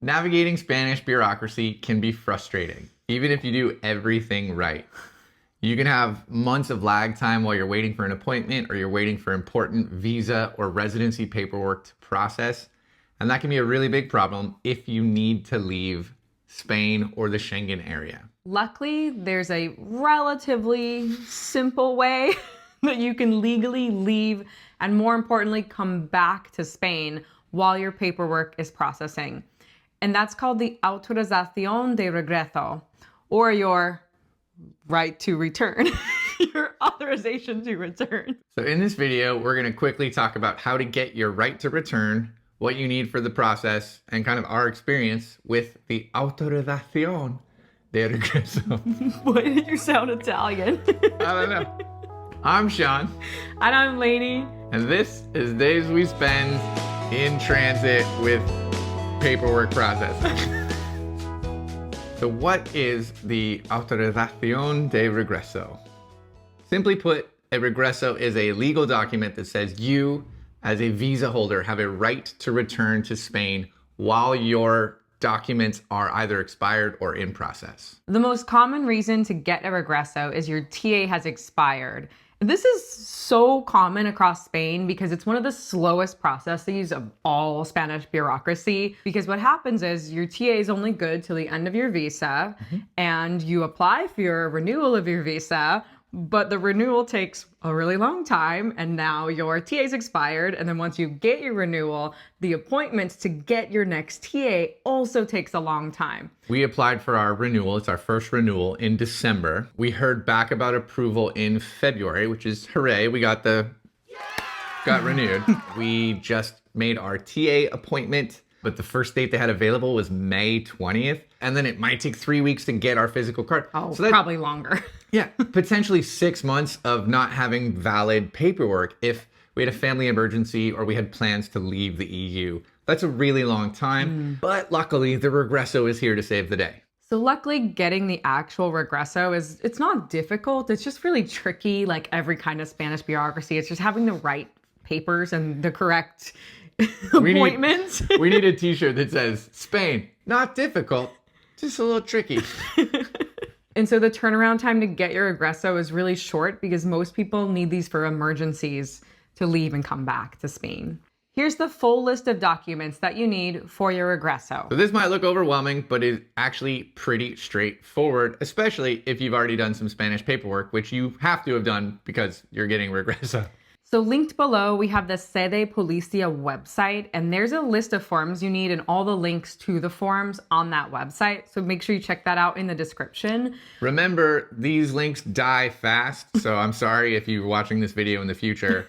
Navigating Spanish bureaucracy can be frustrating, even if you do everything right. You can have months of lag time while you're waiting for an appointment or you're waiting for important visa or residency paperwork to process. And that can be a really big problem if you need to leave Spain or the Schengen area. Luckily, there's a relatively simple way that you can legally leave and, more importantly, come back to Spain while your paperwork is processing. And that's called the Autorización de Regreso, or your right to return, your authorization to return. So in this video, we're going to quickly talk about how to get your right to return, what you need for the process, and kind of our experience with the Autorización de Regreso. Why did you sound Italian? I don't know. I'm Shawn. And I'm Lainey. And this is Days We Spend in Transit with Paperwork Processing. So what is the Autorización de Regreso? Simply put, a regreso is a legal document that says you, as a visa holder, have a right to return to Spain while your documents are either expired or in process. The most common reason to get a regreso is your TA has expired. This is so common across Spain because it's one of the slowest processes of all Spanish bureaucracy. Because what happens is your TA is only good till the end of your visa, and you apply for your renewal of your visa, but the renewal takes a really long time, and now your TA's expired. And then once you get your renewal, the appointments to get your next TA also takes a long time. We applied for our renewal. It's our first renewal in December. We heard back about approval in February, which is hooray. We got renewed. We just made our TA appointment, but the first date they had available was May 20th. And then it might take 3 weeks to get our physical card. Oh, so probably longer. Yeah, potentially 6 months of not having valid paperwork if we had a family emergency or we had plans to leave the EU. That's a really long time, but luckily the Regreso is here to save the day. So luckily getting the actual regreso it's not difficult. It's just really tricky, like every kind of Spanish bureaucracy. It's just having the right papers and the correct appointments. We need a t-shirt that says, Spain, not difficult, just a little tricky. And so the turnaround time to get your regreso is really short because most people need these for emergencies to leave and come back to Spain. Here's the full list of documents that you need for your regreso. So this might look overwhelming, but it's actually pretty straightforward, especially if you've already done some Spanish paperwork, which you have to have done because you're getting regreso. So linked below, we have the Sede Policia website, and there's a list of forms you need and all the links to the forms on that website. So make sure you check that out in the description. Remember, these links die fast. So I'm sorry if you're watching this video in the future.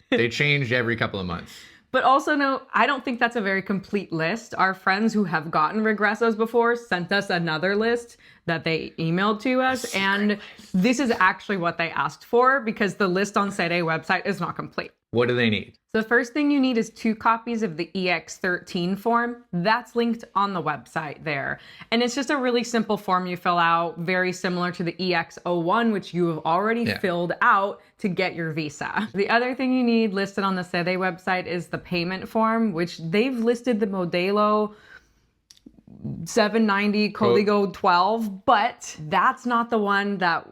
They change every couple of months. But also note, I don't think that's a very complete list. Our friends who have gotten regresos before sent us another list that they emailed to us. And this is actually what they asked for because the list on Sede website is not complete. What do they need? So the first thing you need is 2 copies of the EX13 form. That's linked on the website there. And it's just a really simple form you fill out, very similar to the EX01, which you have already filled out to get your visa. The other thing you need listed on the Sede website is the payment form, which they've listed the Modelo 790 Código 12, but that's not the one that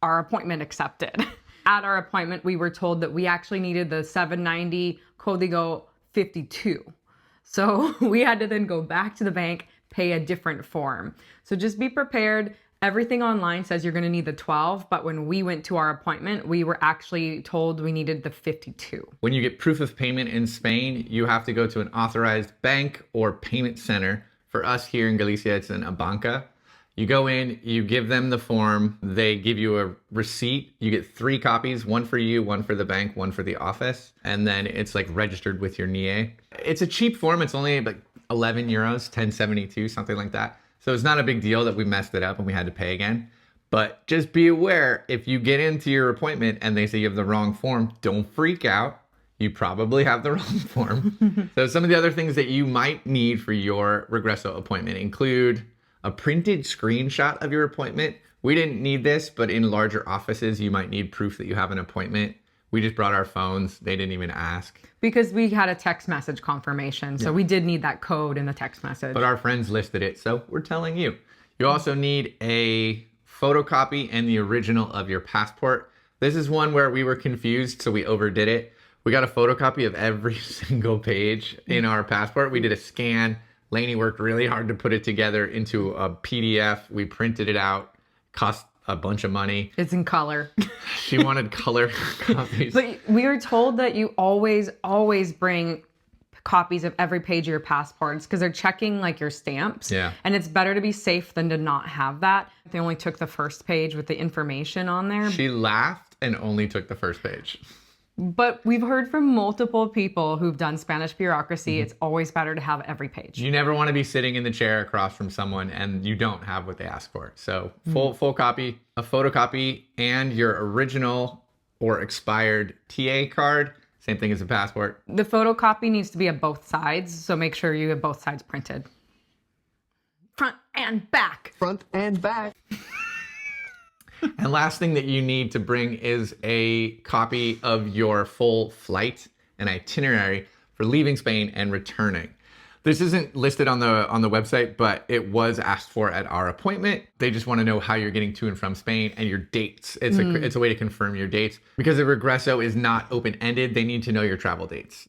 our appointment accepted. At our appointment, we were told that we actually needed the 790 Código 52. So we had to then go back to the bank, pay a different form. So just be prepared. Everything online says you're going to need the 12, but when we went to our appointment, we were actually told we needed the 52. When you get proof of payment in Spain, you have to go to an authorized bank or payment center. For us here in Galicia, it's a banca. You go in, you give them the form, they give you a receipt. You get 3 copies, one for you, one for the bank, one for the office. And then it's like registered with your NIE. It's a cheap form. It's only like 11 euros, 10.72, something like that. So it's not a big deal that we messed it up and we had to pay again. But just be aware, if you get into your appointment and they say you have the wrong form, don't freak out. You probably have the wrong form. So some of the other things that you might need for your regreso appointment include a printed screenshot of your appointment. We didn't need this, but in larger offices, you might need proof that you have an appointment. We just brought our phones. They didn't even ask. Because we had a text message confirmation. So we did need that code in the text message. But our friends listed it, so we're telling you. You also need a photocopy and the original of your passport. This is one where we were confused, so we overdid it. We got a photocopy of every single page in our passport. We did a scan. Lainey worked really hard to put it together into a PDF. We printed it out. Cost a bunch of money. It's in color. She wanted color copies. But we were told that you always bring copies of every page of your passports because they're checking like your stamps. Yeah. And it's better to be safe than to not have that. They only took the first page with the information on there. She laughed and only took the first page. But we've heard from multiple people who've done Spanish bureaucracy. It's always better to have every page. You never want to be sitting in the chair across from someone and you don't have what they ask for. So full copy, a photocopy, and your original or expired TA card. Same thing as a passport. The photocopy needs to be of both sides, so make sure you have both sides printed. Front and back. Front and back. And last thing that you need to bring is a copy of your full flight and itinerary for leaving Spain and returning. This isn't listed on the website, but it was asked for at our appointment. They just want to know how you're getting to and from Spain and your dates. It's a way to confirm your dates. Because the Regreso is not open-ended, they need to know your travel dates.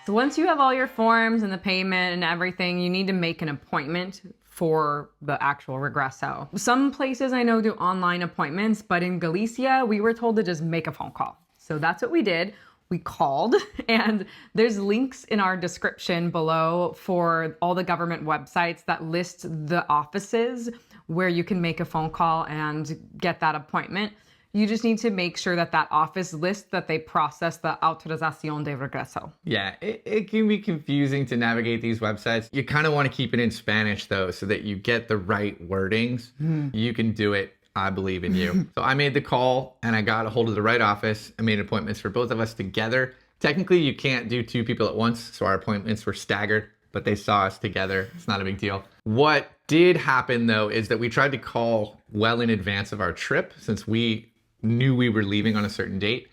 So once you have all your forms and the payment and everything, you need to make an appointment for the actual Regreso. Some places I know do online appointments, but in Galicia, we were told to just make a phone call. So that's what we did. We called, and there's links in our description below for all the government websites that list the offices where you can make a phone call and get that appointment. You just need to make sure that that office lists that they process the Autorización de Regreso. Yeah, it can be confusing to navigate these websites. You kind of want to keep it in Spanish, though, so that you get the right wordings. You can do it. I believe in you. So I made the call, and I got a hold of the right office. I made appointments for both of us together. Technically, you can't do two people at once, so our appointments were staggered, but they saw us together. It's not a big deal. What did happen, though, is that we tried to call well in advance of our trip, since we knew we were leaving on a certain date,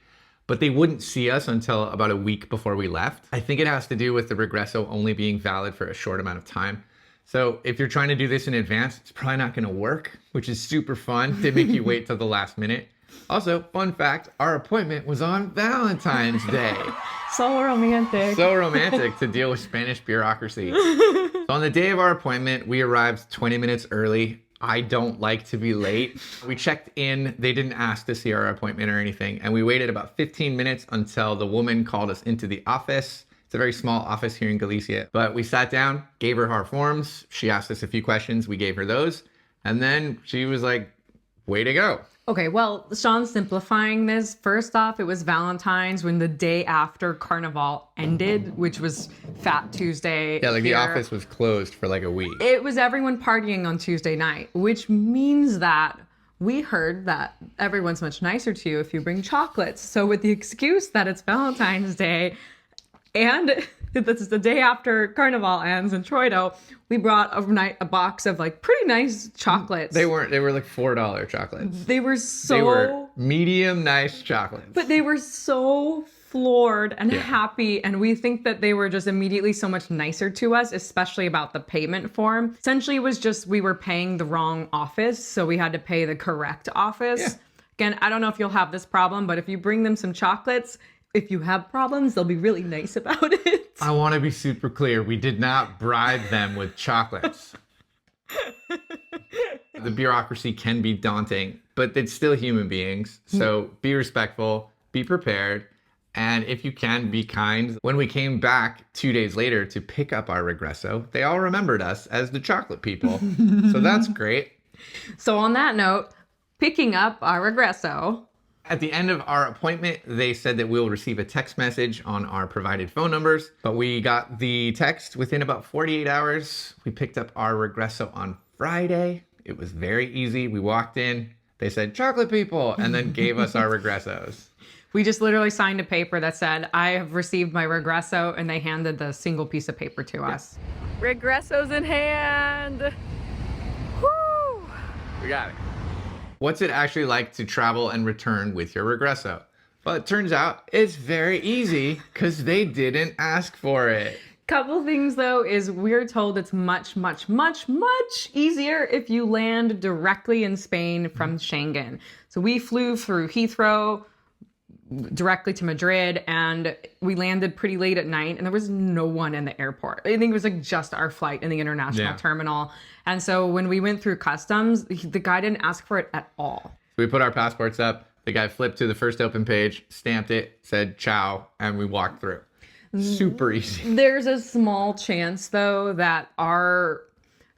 but they wouldn't see us until about a week before we left. I think it has to do with the Regreso only being valid for a short amount of time. So if you're trying to do this in advance, it's probably not going to work, which is super fun to make you wait till the last minute. Also, fun fact, our appointment was on Valentine's Day. So romantic. So romantic to deal with Spanish bureaucracy. So on the day of our appointment, we arrived 20 minutes early. I don't like to be late. We checked in. They didn't ask to see our appointment or anything. And we waited about 15 minutes until the woman called us into the office. It's a very small office here in Galicia. But we sat down, gave her our forms. She asked us a few questions. We gave her those. And then she was like, way to go. Okay, well, Shawn's simplifying this. First off, it was Valentine's when the day after Carnival ended, which was Fat Tuesday. Yeah, like here. the office was closed for like a week. It was everyone partying on Tuesday night, which means that we heard that everyone's much nicer to you if you bring chocolates. So with the excuse that it's Valentine's Day and this is the day after Carnival ends in Troito, we brought a box of like pretty nice chocolates. They were like $4 chocolates. They were They were medium nice chocolates. But they were so floored and happy, and we think that they were just immediately so much nicer to us, especially about the payment form. Essentially, it was just we were paying the wrong office, so we had to pay the correct office. Yeah. Again, I don't know if you'll have this problem, but if you bring them some chocolates, if you have problems, they'll be really nice about it. I want to be super clear. We did not bribe them with chocolates. The bureaucracy can be daunting, but it's still human beings. So be respectful, be prepared, and if you can, be kind. When we came back 2 days later to pick up our Regreso, they all remembered us as the chocolate people. So that's great. So on that note, picking up our Regreso. At the end of our appointment, they said that we'll receive a text message on our provided phone numbers, but we got the text within about 48 hours. We picked up our Regreso on Friday. It was very easy. We walked in, they said, chocolate people, and then gave us our Regresos. We just literally signed a paper that said, I have received my Regreso, and they handed the single piece of paper to us. Regreso's in hand. Woo! We got it. What's it actually like to travel and return with your Regreso? Well, it turns out it's very easy because they didn't ask for it. Couple things though is we're told it's much easier if you land directly in Spain from Schengen. So we flew through Heathrow directly to Madrid, and we landed pretty late at night, and there was no one in the airport. I think it was like just our flight in the international terminal. And so when we went through customs, the guy didn't ask for it at all. We put our passports up. The guy flipped to the first open page, stamped it, said ciao, and we walked through. Super easy. There's a small chance though that our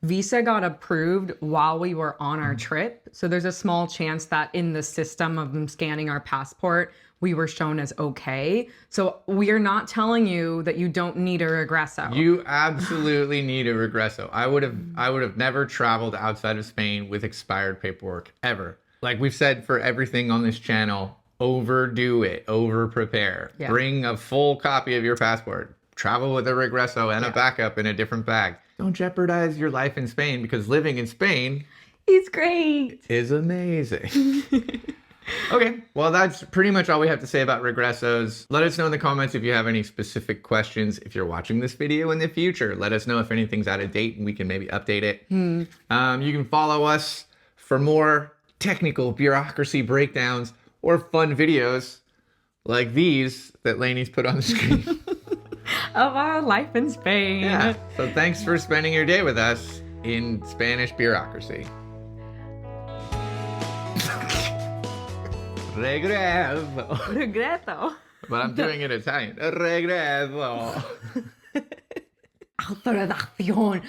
visa got approved while we were on our trip. So there's a small chance that in the system of them scanning our passport, we were shown as okay. So we are not telling you that you don't need a Regreso. You absolutely need a Regreso. I would have never traveled outside of Spain with expired paperwork ever. Like we've said for everything on this channel, overdo it, over prepare. Yeah. Bring a full copy of your passport. Travel with a Regreso and a backup in a different bag. Don't jeopardize your life in Spain, because living in Spain is great. Is amazing. Okay, well, that's pretty much all we have to say about Regresos. Let us know in the comments if you have any specific questions. If you're watching this video in the future, let us know if anything's out of date and we can maybe update it. You can follow us for more technical bureaucracy breakdowns or fun videos like these that Lainey's put on the screen. Of our life in Spain. Yeah, so thanks for spending your day with us in Spanish bureaucracy. Regreso. But I'm doing it Italian. Regreso. Autorización.